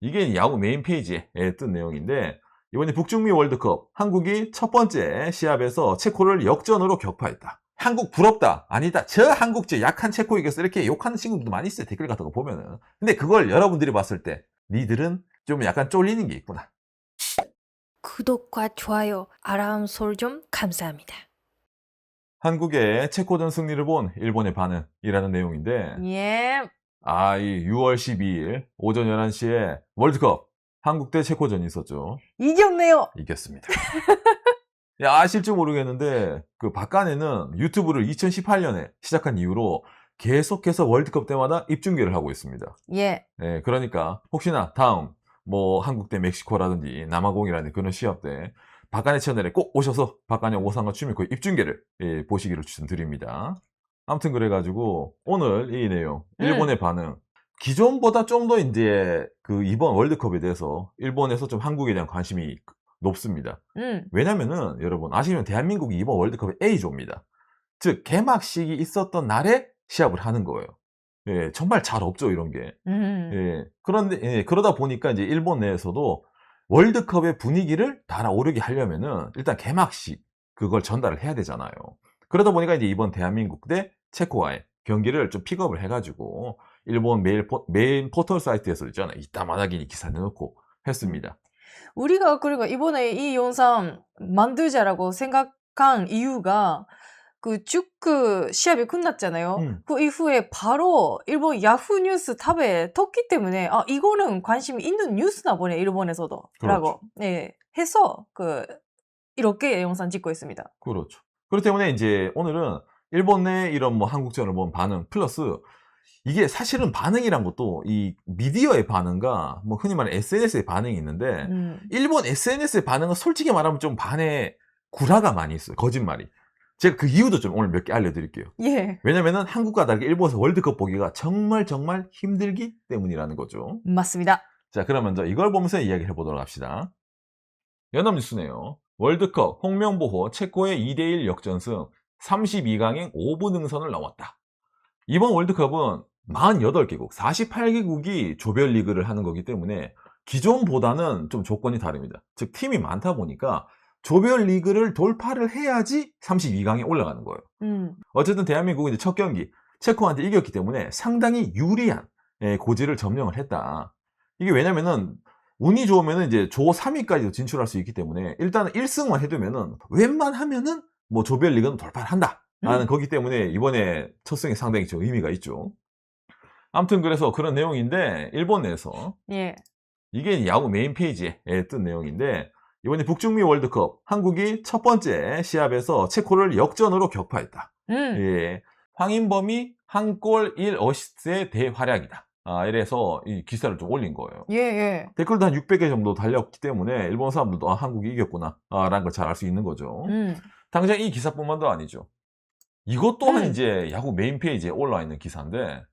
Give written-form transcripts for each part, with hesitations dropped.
이게 야구 메인 페이지에 뜬 내용인데 이번에 북중미 월드컵 한국이 첫 번째 시합에서 체코를 역전으로 격파했다. 한국 부럽다. 아니다. 저 한국 저 약한 체코 이겼어. 이렇게 욕하는 친구들도 많이 있어요. 댓글 같은 거 보면은. 근데 그걸 여러분들이 봤을 때 니들은 좀 약간 쫄리는 게 있구나. 구독과 좋아요, 알람 설정 감사합니다. 한국의 체코전 승리를 본 일본의 반응이라는 내용인데 예. 이 6월 12일 오전 11시에 월드컵 한국 대 체코전이 있었죠. 이겼네요. 이겼습니다. 아실지 모르겠는데 그 박간에는 유튜브를 2018년에 시작한 이후로 계속해서 월드컵 때마다 입중계를 하고 있습니다. 예. 그러니까 혹시나 다음 뭐 한국 대 멕시코라든지 남아공이라든지 그런 시합 때 박간의 채널에 꼭 오셔서 박간의 오상과 추미코 입중계를 보시기를 추천드립니다. 아무튼 그래가지고 오늘 이 내용 일본의 반응 기존보다 좀 더 이제 그 이번 월드컵에 대해서 일본에서 좀 한국에 대한 관심이 높습니다. 왜냐면은 여러분 아시면 대한민국이 이번 월드컵의 A조입니다. 즉 개막식이 있었던 날에 시합을 하는 거예요. 정말 잘 없죠 이런 게. 그런데 그러다 보니까 이제 일본 내에서도 월드컵의 분위기를 달아오르게 하려면은 일단 개막식 그걸 전달을 해야 되잖아요. 그러다 보니까 이제 이번 대한민국 대 체코와의 경기를 좀 픽업을 해가지고 일본 메인 포털 사이트에서 있잖아요. 이따만하게 기사 내놓고 했습니다. 우리가 그리고 이번에 이 영상 만들자라고 생각한 이유가 그 축구 시합이 끝났잖아요. 그 이후에 바로 일본 야후 뉴스 탑에 떴기 때문에 이거는 관심이 있는 뉴스나 보네 일본에서도 라고 해서 이렇게 영상 찍고 있습니다. 그렇죠. 그렇기 때문에 이제 오늘은 일본 내 이런 뭐 한국전을 본 반응 플러스 이게 사실은 반응이란 것도 이 미디어의 반응과 뭐 흔히 말하는 SNS의 반응이 있는데 일본 SNS의 반응은 솔직히 말하면 좀 반의 구라가 많이 있어요. 거짓말이. 제가 그 이유도 좀 오늘 몇 개 알려드릴게요. 예. 왜냐면은 한국과 다르게 일본에서 월드컵 보기가 정말 힘들기 때문이라는 거죠. 맞습니다. 자, 그럼 먼저 이걸 보면서 이야기를 해보도록 합시다. 연합뉴스네요. 월드컵 홍명보호 체코의 2대1 역전승 32강행 5부 능선을 넘었다. 이번 월드컵은 48개국, 48개국이 조별리그를 하는 거기 때문에 기존보다는 좀 조건이 다릅니다. 즉 팀이 많다 보니까 조별리그를 돌파를 해야지 32강에 올라가는 거예요. 어쨌든 대한민국은 이제 첫 경기 체코한테 이겼기 때문에 상당히 유리한 고지를 점령을 했다. 이게 왜냐면은 운이 좋으면은 이제 조 3위까지도 진출할 수 있기 때문에 일단은 1승만 해두면은 웬만하면은 뭐 조별리그는 돌파를 한다. 라는 거기 때문에 이번에 첫 승이 상당히 좀 의미가 있죠. 아무튼 그래서 그런 내용인데 일본 내에서 이게 야구 메인 페이지에 뜬 내용인데 이번에 북중미 월드컵 한국이 첫 번째 시합에서 체코를 역전으로 격파했다. 황인범이 한 골 1어시스트의 대활약이다. 이래서 이 기사를 좀 올린 거예요. 댓글도 한 600개 정도 달렸기 때문에 일본 사람들도 한국이 이겼구나 라는 걸 잘 알 수 있는 거죠. 당장 이 기사뿐만도 아니죠. 이것 또한 이제 야구 메인 페이지에 올라와 있는 기사인데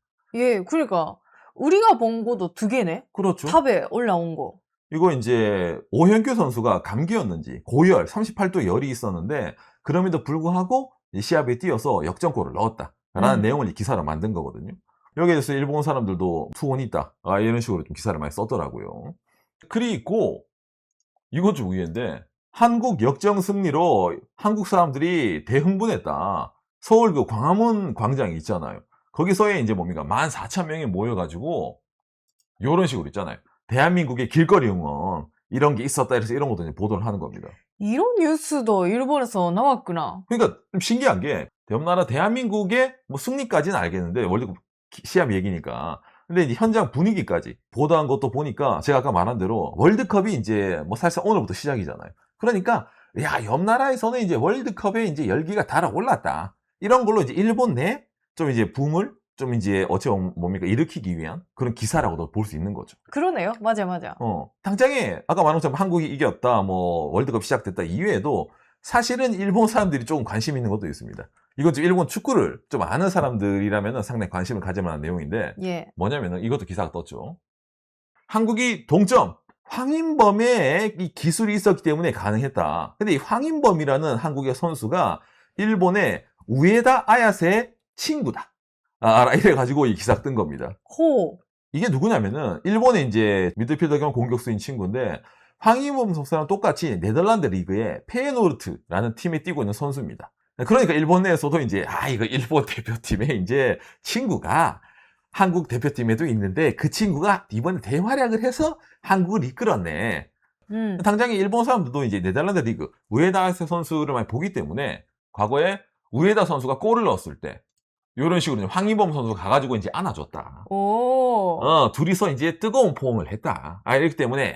그러니까 우리가 본 거도 2개네. 그렇죠. 탑에 올라온 거. 이거 이제 오현규 선수가 감기였는지 고열 38도 열이 있었는데 그럼에도 불구하고 시합에 뛰어서 역전골을 넣었다라는 내용을 이 기사로 만든 거거든요. 여기에 대해서 일본 사람들도 투혼이 있다 이런 식으로 좀 기사를 많이 썼더라고요. 그리고 이건 좀 의외인데 한국 역전 승리로 한국 사람들이 대흥분했다. 서울 그 광화문 광장이 있잖아요. 거기서의 이제 뭡니까 14,000명이 모여가지고 요런 식으로 있잖아요. 대한민국의 길거리 응원 이런 게 있었다 이래서 이런 것도 이제 보도를 하는 겁니다. 이런 뉴스도 일본에서 나왔구나. 그러니까 좀 신기한 게 옆나라 대한민국의 뭐 승리까지는 알겠는데 월드컵 시합 얘기니까 근데 이제 현장 분위기까지 보도한 것도 보니까 제가 아까 말한 대로 월드컵이 이제 뭐 사실 오늘부터 시작이잖아요. 그러니까 야 옆 나라에서는 이제 월드컵에 이제 열기가 달아올랐다. 이런 걸로 이제 일본 내 좀 이제 붐을 좀 이제 어찌 보면 뭡니까 일으키기 위한 그런 기사라고도 볼 수 있는 거죠. 그러네요. 맞아. 당장에 아까 말한 것처럼 한국이 이겼다, 뭐 월드컵 시작됐다 이외에도 사실은 일본 사람들이 조금 관심 있는 것도 있습니다. 이건 좀 일본 축구를 좀 아는 사람들이라면 상당히 관심을 가질 만한 내용인데 뭐냐면은 이것도 기사가 떴죠. 한국이 동점! 황인범의 이 기술이 있었기 때문에 가능했다. 근데 이 황인범이라는 한국의 선수가 일본의 우에다 아야세의 친구다. 이래가지고 이 기사가 뜬 겁니다. 이게 누구냐면은 일본의 이제 미드필더 겸 공격수인 친구인데 황희범 선수랑 똑같이 네덜란드 리그의 페예노르트라는 팀에 뛰고 있는 선수입니다. 그러니까 일본 내에서도 이제 이거 일본 대표팀의 이제 친구가 한국 대표팀에도 있는데 그 친구가 이번에 대활약을 해서 한국을 이끌었네. 당장에 일본 사람들도 이제 네덜란드 리그 우에다 선수를 많이 보기 때문에 과거에 우에다 선수가 골을 넣었을 때 이런 식으로 이제 황희범 선수가 가가지고 이제 안아줬다. 오. 둘이서 이제 뜨거운 포옹을 했다. 이렇기 때문에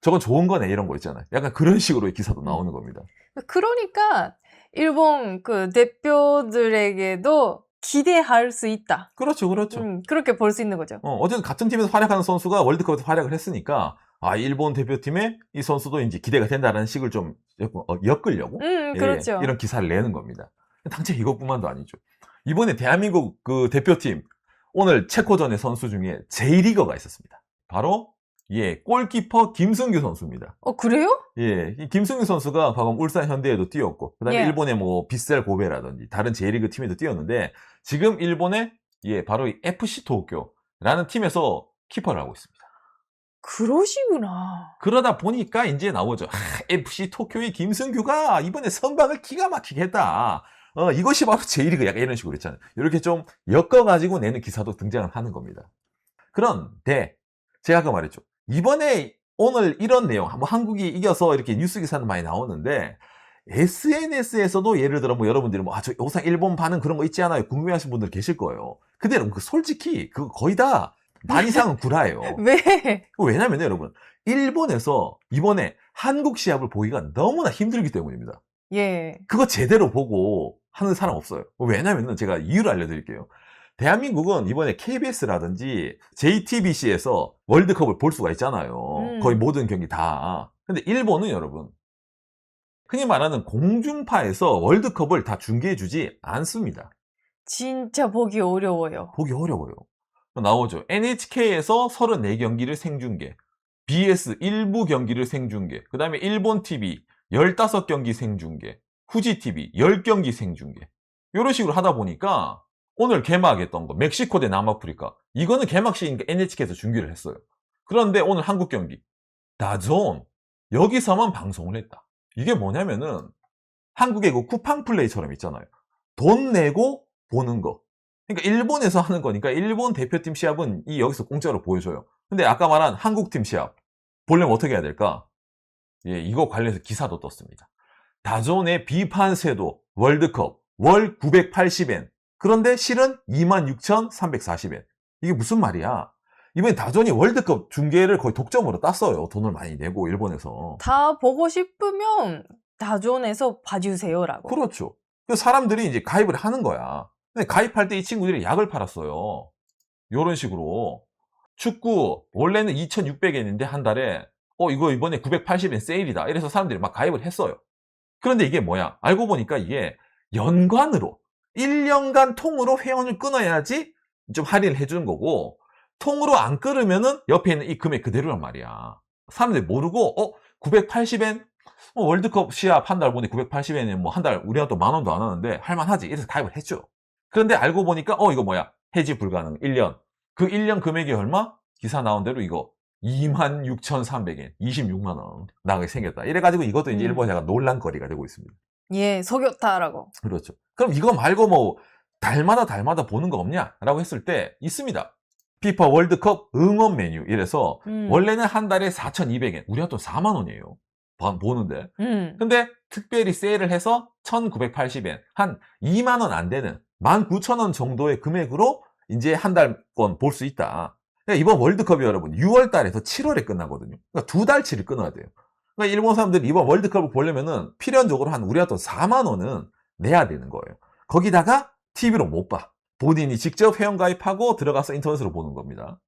저건 좋은 거네 이런 거 있잖아요. 약간 그런 식으로 기사도 나오는 겁니다. 그러니까 일본 그 대표들에게도 기대할 수 있다. 그렇죠, 그렇죠. 그렇게 볼 수 있는 거죠. 어쨌든 같은 팀에서 활약하는 선수가 월드컵에서 활약을 했으니까 일본 대표팀의 이 선수도 이제 기대가 된다는 식을 좀 엮으려고 그렇죠. 이런 기사를 내는 겁니다. 당장 이것뿐만도 아니죠. 이번에 대한민국 그 대표팀 오늘 체코전의 선수 중에 J리거가 있었습니다. 바로 골키퍼 김승규 선수입니다. 그래요? 이 김승규 선수가 과거 울산 현대에도 뛰었고 그다음에 일본의 뭐 빗셀 고베라든지 다른 J리그 팀에도 뛰었는데 지금 일본의 바로 이 FC 도쿄라는 팀에서 키퍼를 하고 있습니다. 그러시구나. 그러다 보니까 이제 나오죠. FC 도쿄의 김승규가 이번에 선방을 기가 막히게 했다. 이것이 바로 J리그 약간 이런 식으로 있잖아요. 이렇게 좀 엮어가지고 내는 기사도 등장을 하는 겁니다. 그런데 제가 아까 말했죠. 이번에 오늘 이런 내용, 한국이 이겨서 이렇게 뉴스 기사는 많이 나오는데 SNS에서도 예를 들어 여러분들이 저 요새 일본 반응 그런 거 있지 않아요? 궁금해하시는 분들 계실 거예요. 근데 여러분 솔직히 그거 거의 다 반 이상은 구라예요. 왜? 왜냐면 여러분 일본에서 이번에 한국 시합을 보기가 너무나 힘들기 때문입니다. 그거 제대로 보고 하는 사람 없어요. 왜냐면은 제가 이유를 알려드릴게요. 대한민국은 이번에 KBS라든지 JTBC에서 월드컵을 볼 수가 있잖아요. 거의 모든 경기 다. 근데 일본은 여러분 흔히 말하는 공중파에서 월드컵을 다 중계해주지 않습니다. 진짜 보기 어려워요. 보기 어려워요. 나오죠. NHK에서 34경기를 생중계, BS 일부 경기를 생중계, 그 다음에 일본 TV 15경기 생중계, 후지 TV 10경기 생중계. 이런 식으로 하다 보니까 오늘 개막했던 거 멕시코 대 남아프리카 이거는 개막식이니까 NHK에서 중계를 했어요. 그런데 오늘 한국 경기 다존 여기서만 방송을 했다. 이게 뭐냐면은 한국의 그 쿠팡 플레이처럼 있잖아요. 돈 내고 보는 거. 그러니까 일본에서 하는 거니까 일본 대표팀 시합은 여기서 공짜로 보여줘요. 근데 아까 말한 한국팀 시합 보려면 어떻게 해야 될까? 이거 관련해서 기사도 떴습니다. 다존의 비판세도 월드컵 월 980엔 그런데 실은 26,340엔. 이게 무슨 말이야? 이번에 다존이 월드컵 중계를 거의 독점으로 땄어요. 돈을 많이 내고 일본에서. 다 보고 싶으면 다존에서 봐주세요라고. 그렇죠. 사람들이 이제 가입을 하는 거야. 근데 가입할 때 이 친구들이 약을 팔았어요. 이런 식으로. 축구 원래는 2,600엔인데 한 달에 이거 이번에 980엔 세일이다. 이래서 사람들이 막 가입을 했어요. 그런데 이게 뭐야? 알고 보니까 이게 연관으로 1년간 통으로 회원을 끊어야지 좀 할인을 해주는 거고 통으로 안 끊으면은 옆에 있는 이 금액 그대로란 말이야. 사람들이 모르고 980엔 월드컵 시합 한 달 보니 980엔이면 뭐 한 달 우리가 또 10,000원도 안 하는데 할만하지. 이래서 가입을 했죠. 그런데 알고 보니까 이거 뭐야? 해지 불가능 1년. 그 1년 금액이 얼마? 기사 나온 대로 이거 26,300엔 26만 원 나가게 생겼다. 이래가지고 이것도 이제 일본에 약간 논란거리가 되고 있습니다. 속였다라고. 그렇죠. 그럼 이거 말고 뭐 달마다 보는 거 없냐? 라고 했을 때 있습니다. 피파 월드컵 응원 메뉴 이래서 원래는 한 달에 4,200엔 우리가 또 4만 원이에요. 보는데. 근데 특별히 세일을 해서 1,980엔 한 2만 원 안 되는 19,000원 정도의 금액으로 이제 한 달권 볼 수 있다. 그러니까 이번 월드컵이 여러분 6월 달에서 7월에 끝나거든요. 그러니까 2달치를 끊어야 돼요. 그러니까 일본 사람들이 이번 월드컵을 보려면은 필연적으로 한 우리가 또 4만 원은 내야 되는 거예요. 거기다가 TV로 못 봐. 본인이 직접 회원가입하고 들어가서 인터넷으로 보는 겁니다.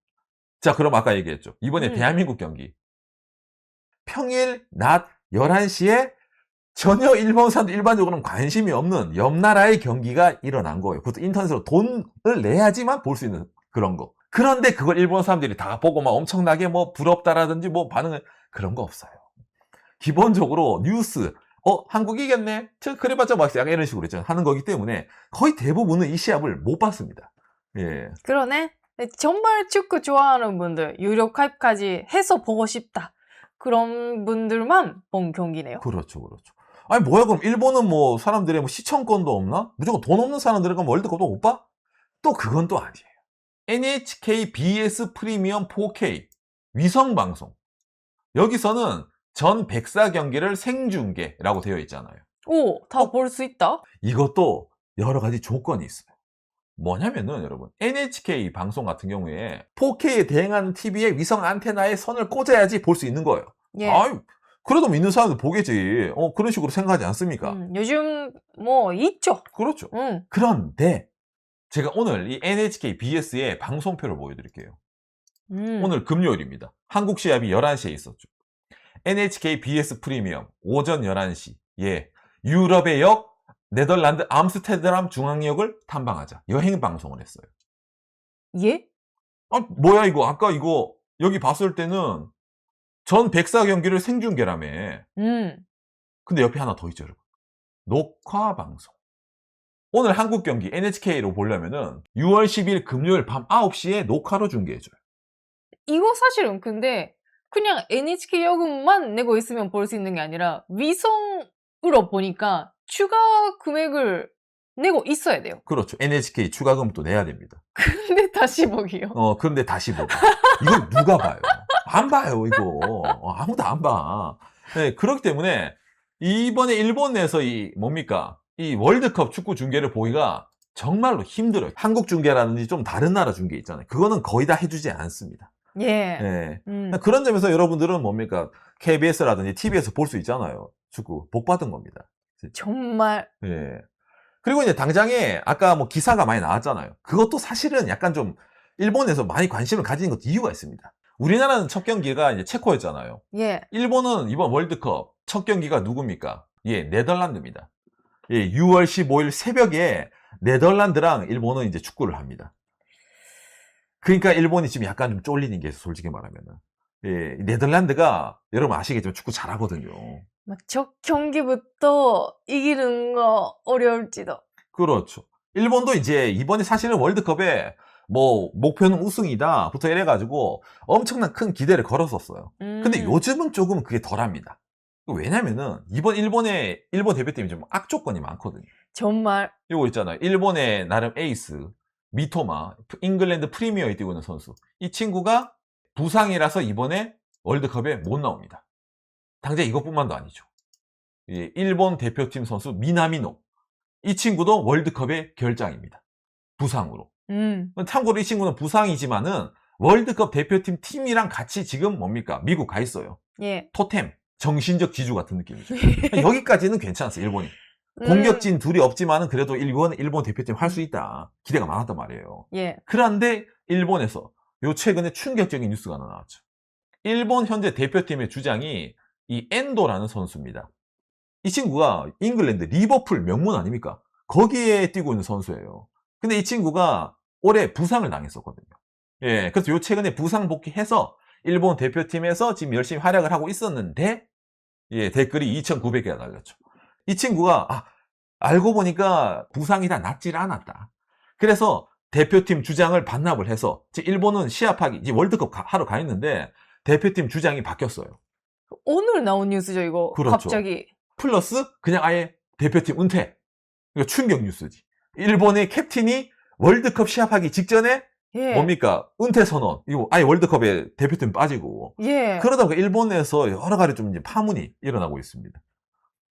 자, 그럼 아까 얘기했죠. 이번에 대한민국 경기. 평일 낮 11시에 전혀 일본 사람들 일반적으로는 관심이 없는 옆 나라의 경기가 일어난 거예요. 그것도 인터넷으로 돈을 내야지만 볼 수 있는 그런 거. 그런데 그걸 일본 사람들이 다 보고 막 엄청나게 뭐 부럽다라든지 뭐 반응을 그런 거 없어요. 기본적으로 뉴스 한국 이겼네. 그래봤자 막 약간 이런 식으로 있잖아요. 하는 거기 때문에 거의 대부분은 이 시합을 못 봤습니다. 그러네. 정말 축구 좋아하는 분들, 유료 가입까지 해서 보고 싶다. 그런 분들만 본 경기네요. 그렇죠, 그렇죠. 아니, 뭐야, 그럼 일본은 뭐, 사람들의 뭐 시청권도 없나? 무조건 돈 없는 사람들은 그럼 월드컵도 못 봐? 또 그건 또 아니에요. NHK BS 프리미엄 4K 위성방송. 여기서는 전 104경기를 생중계라고 되어 있잖아요. 오, 다 볼 수 있다? 이것도 여러 가지 조건이 있어요. 뭐냐면은 여러분, NHK 방송 같은 경우에 4K에 대응하는 TV에 위성 안테나에 선을 꽂아야지 볼 수 있는 거예요. 예. 아유, 그래도 믿는 사람들 보겠지. 그런 식으로 생각하지 않습니까? 요즘 뭐 있죠. 그렇죠. 그런데 제가 오늘 이 NHK BS의 방송표를 보여드릴게요. 오늘 금요일입니다. 한국 시합이 11시에 있었죠. NHK BS 프리미엄 오전 11시. 예. 유럽의 역 네덜란드 암스테르담 중앙역을 탐방하자. 여행 방송을 했어요. 예? 아, 뭐야 이거? 아까 이거 여기 봤을 때는 전 104경기를 생중계라며. 근데 옆에 하나 더 있죠, 여러분. 녹화 방송. 오늘 한국 경기 NHK로 보려면은 6월 10일 금요일 밤 9시에 녹화로 중계해줘요. 이거 사실은 근데 그냥 NHK 요금만 내고 있으면 볼 수 있는 게 아니라 위성으로 보니까 추가 금액을 내고 있어야 돼요. 그렇죠. NHK 추가금 또 내야 됩니다. 근데 다시 보기요. 그런데 다시 보기. 이걸 누가 봐요? 안 봐요, 이거. 아무도 안 봐. 네, 그렇기 때문에 이번에 일본 내에서 이 뭡니까? 이 월드컵 축구 중계를 보기가 정말로 힘들어요. 한국 중계라든지 좀 다른 나라 중계 있잖아요. 그거는 거의 다 해주지 않습니다. 예. 네. 그런 점에서 여러분들은 뭡니까? KBS라든지 TV에서 볼 수 있잖아요. 축구. 복 받은 겁니다. 정말. 예. 그리고 이제 당장에 아까 뭐 기사가 많이 나왔잖아요. 그것도 사실은 약간 좀 일본에서 많이 관심을 가지는 것도 이유가 있습니다. 우리나라는 첫 경기가 이제 체코였잖아요. 예. 일본은 이번 월드컵 첫 경기가 누굽니까? 예, 네덜란드입니다. 예, 6월 15일 새벽에 네덜란드랑 일본은 이제 축구를 합니다. 그러니까 일본이 지금 약간 좀 쫄리는 게 있어, 솔직히 말하면은. 예, 네덜란드가 여러분 아시겠지만 축구 잘하거든요. 막 첫 경기부터 이기는 거 어려울지도. 그렇죠. 일본도 이제 이번에 사실은 월드컵에 뭐 목표는 우승이다부터 이래가지고 엄청난 큰 기대를 걸었었어요. 근데 요즘은 조금 그게 덜합니다. 왜냐면은 이번 일본 대표팀이 좀 악조건이 많거든요. 정말. 이거 있잖아요. 일본의 나름 에이스 미토마, 잉글랜드 프리미어에 뛰고 있는 선수. 이 친구가 부상이라서 이번에 월드컵에 못 나옵니다. 당장 이것뿐만도 아니죠. 예, 일본 대표팀 선수 미나미노. 이 친구도 월드컵의 결장입니다. 부상으로. 참고로 이 친구는 부상이지만은 월드컵 대표팀 팀이랑 같이 지금 뭡니까? 미국 가 있어요. 예. 토템, 정신적 지주 같은 느낌이죠. 여기까지는 괜찮았어요, 일본이. 공격진 둘이 없지만은 그래도 일본 대표팀 할 수 있다. 기대가 많았단 말이에요. 예. 그런데 일본에서 요 최근에 충격적인 뉴스가 하나 나왔죠. 일본 현재 대표팀의 주장이 이 엔도라는 선수입니다. 이 친구가 잉글랜드 리버풀 명문 아닙니까? 거기에 뛰고 있는 선수예요. 근데 이 친구가 올해 부상을 당했었거든요. 예, 그래서 요 최근에 부상 복귀해서 일본 대표팀에서 지금 열심히 활약을 하고 있었는데, 예, 댓글이 2,900개가 달렸죠. 이 친구가, 알고 보니까 부상이 다 낫질 않았다. 그래서 대표팀 주장을 반납을 해서, 일본은 시합하기, 이제 월드컵 하러 가 있는데, 대표팀 주장이 바뀌었어요. 오늘 나온 뉴스죠, 이거. 그렇죠. 갑자기. 플러스 그냥 아예 대표팀 은퇴. 이거 충격 뉴스지. 일본의 캡틴이 월드컵 시합하기 직전에 예. 뭡니까? 은퇴 선언. 이거 아예 월드컵에 대표팀 빠지고. 예. 그러다 보니까 일본에서 여러 가지 좀 이제 파문이 일어나고 있습니다.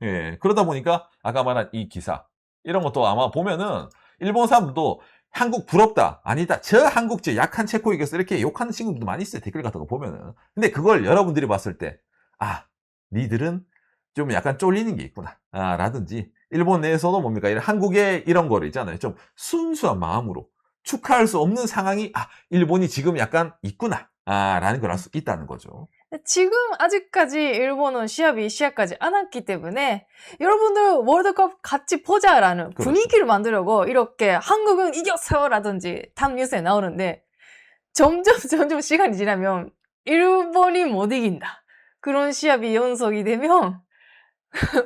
예. 그러다 보니까 아까 말한 이 기사 이런 것도 아마 보면은 일본 사람들도 한국 부럽다. 아니다. 저 한국 저 약한 체코 이겼어. 이렇게 욕하는 친구들도 많이 있어요. 댓글 같은 거 보면은. 근데 그걸 여러분들이 봤을 때 니들은 좀 약간 쫄리는 게 있구나. 라든지 일본 내에서도 뭡니까? 한국의 이런 거를 있잖아요. 좀 순수한 마음으로 축하할 수 없는 상황이 일본이 지금 약간 있구나. 라는 걸 알 수 있다는 거죠. 지금 아직까지 일본은 시합이 시작하지 않았기 때문에 여러분들 월드컵 같이 보자라는 그렇죠. 분위기를 만들려고 이렇게 한국은 이겼어요라든지 탑 뉴스에 나오는데 점점 시간이 지나면 일본이 못 이긴다. 그런 시합이 연속이 되면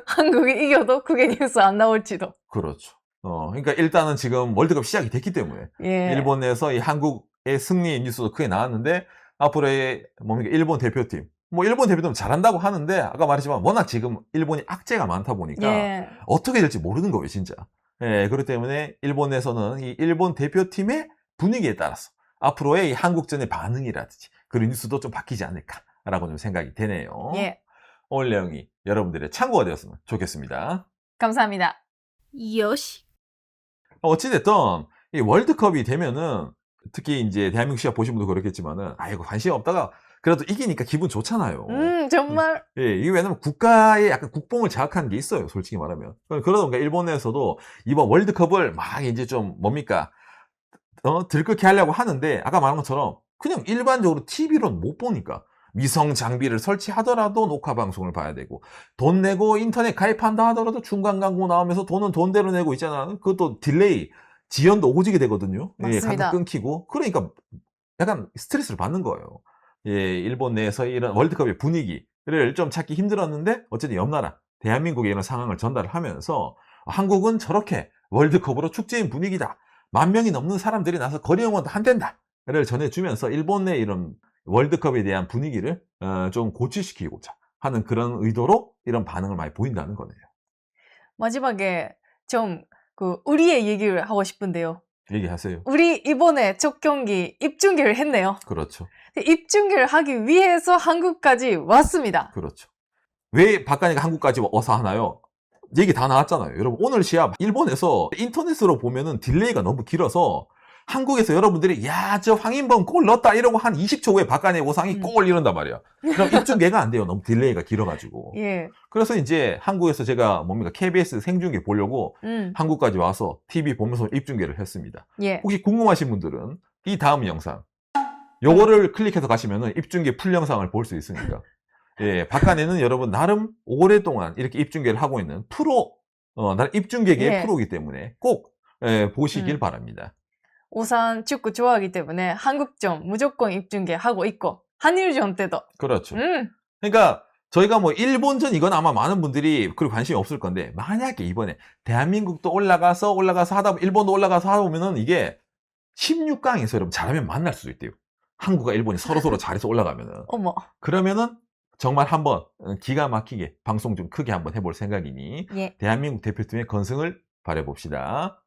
한국이 이겨도 그게 뉴스 안 나올지도. 그렇죠. 그러니까 일단은 지금 월드컵 시작이 됐기 때문에 예. 일본 내에서 이 한국 승리 뉴스도 크게 나왔는데 앞으로의 뭡니까 일본 대표팀 뭐 일본 대표팀 잘한다고 하는데 아까 말했지만 워낙 지금 일본이 악재가 많다 보니까 예. 어떻게 될지 모르는 거예요 진짜. 예, 그렇기 때문에 일본에서는 이 일본 대표팀의 분위기에 따라서 앞으로의 이 한국전의 반응이라든지 그런 뉴스도 좀 바뀌지 않을까라고 좀 생각이 되네요. 예. 오늘 내용이 여러분들의 참고가 되었으면 좋겠습니다. 감사합니다. 요시. 어찌됐든 이 월드컵이 되면은 특히 이제 대한민국 시합 보신 분도 그렇겠지만은 아이고 관심 없다가 그래도 이기니까 기분 좋잖아요. 정말. 예, 이게 왜냐면 국가의 약간 국뽕을 자극하는 게 있어요, 솔직히 말하면. 그러다 보니까 일본에서도 이번 월드컵을 막 이제 좀 뭡니까 들끓게 하려고 하는데 아까 말한 것처럼 그냥 일반적으로 TV로는 못 보니까 위성 장비를 설치하더라도 녹화 방송을 봐야 되고 돈 내고 인터넷 가입한다 하더라도 중간 광고 나오면서 돈은 돈대로 내고 있잖아. 그것도 딜레이 지연도 오지게 되거든요. 예, 맞습니다. 가끔 끊기고 그러니까 약간 스트레스를 받는 거예요. 예, 일본 내에서 이런 월드컵의 분위기를 좀 찾기 힘들었는데 어쨌든 옆 나라 대한민국에 이런 상황을 전달을 하면서 한국은 저렇게 월드컵으로 축제인 분위기다. 10,000명이 넘는 사람들이 나서 거리 응원도 한댄다를 전해주면서 일본 내 이런 월드컵에 대한 분위기를 좀 고취시키고자 하는 그런 의도로 이런 반응을 많이 보인다는 거네요. 마지막에 좀 우리의 얘기를 하고 싶은데요. 얘기하세요. 우리 이번에 첫 경기 입중계를 했네요. 그렇죠. 입중계를 하기 위해서 한국까지 왔습니다. 그렇죠. 왜 박간이가 한국까지 와서 하나요? 얘기 다 나왔잖아요. 여러분 오늘 시합 일본에서 인터넷으로 보면은 딜레이가 너무 길어서 한국에서 여러분들이 야 저 황인범 골 넣었다 이러고 한 20초 후에 박간의 오상이 골 이런단 말이야. 그럼 입중계가 안 돼요. 너무 딜레이가 길어가지고. 예. 그래서 이제 한국에서 제가 뭡니까 KBS 생중계 보려고 한국까지 와서 TV 보면서 입중계를 했습니다. 예. 혹시 궁금하신 분들은 이 다음 영상 요거를 클릭해서 가시면은 입중계 풀 영상을 볼 수 있으니까. 예, 박간에는 여러분 나름 오랫동안 이렇게 입중계를 하고 있는 프로, 나름 입중계계의 예. 프로이기 때문에 꼭 보시길 바랍니다. 우선 축구 좋아하기 때문에 한국전 무조건 입중계하고 있고 한일전 때도. 그렇죠. 그러니까 저희가 뭐 일본전 이건 아마 많은 분들이 그리 관심이 없을 건데 만약에 이번에 대한민국도 올라가서 하다 보면 일본도 올라가서 하다 보면은 이게 16강에서 여러분 잘하면 만날 수도 있대요. 한국과 일본이 서로 잘해서 올라가면은. 어머. 그러면은 정말 한번 기가 막히게 방송 좀 크게 한번 해볼 생각이니 예. 대한민국 대표팀의 건승을 바라봅시다.